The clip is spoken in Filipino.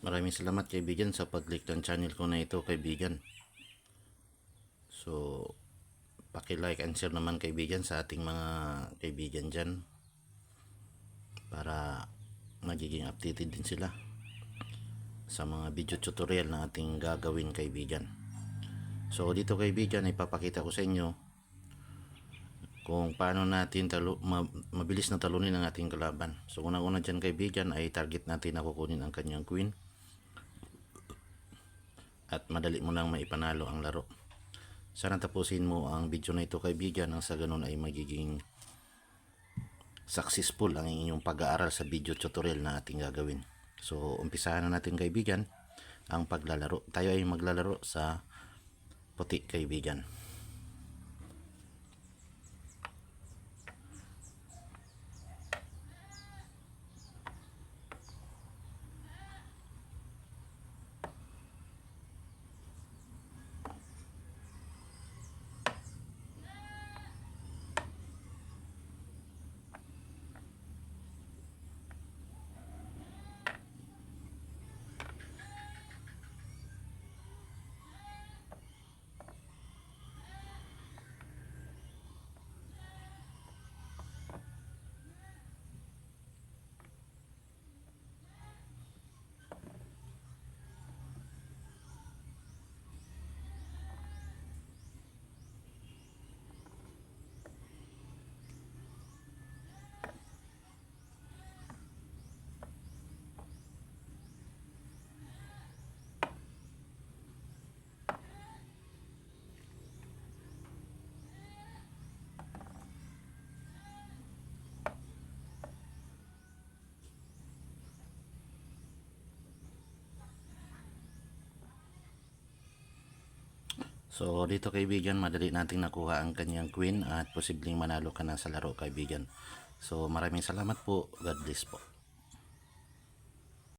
Maraming salamat kaibigan sa pag-click ng channel ko na ito kaibigan. So, paki-like and share naman kaibigan sa ating mga kaibigan dyan para magiging updated din sila sa mga video tutorial na ating gagawin kaibigan. So dito kaibigan, ipapakita ko sa inyo kung paano natin mabilis na talunin ang ating kalaban. So unang-una dyan kaibigan ay target natin na kukunin ang kanyang queen at madali mo nang maipanalo ang laro. Sana tapusin mo ang video na ito kaibigan, nang sa ganun ay magiging successful ang inyong pag-aaral sa video tutorial na ating gagawin. So umpisahan na natin kaibigan ang paglalaro. Tayo ay maglalaro sa puti kaibigan. So dito kaibigan, madali nating nakuha ang kanyang queen at posibleng manalo ka na sa laro kaibigan. So maraming salamat po. God bless po.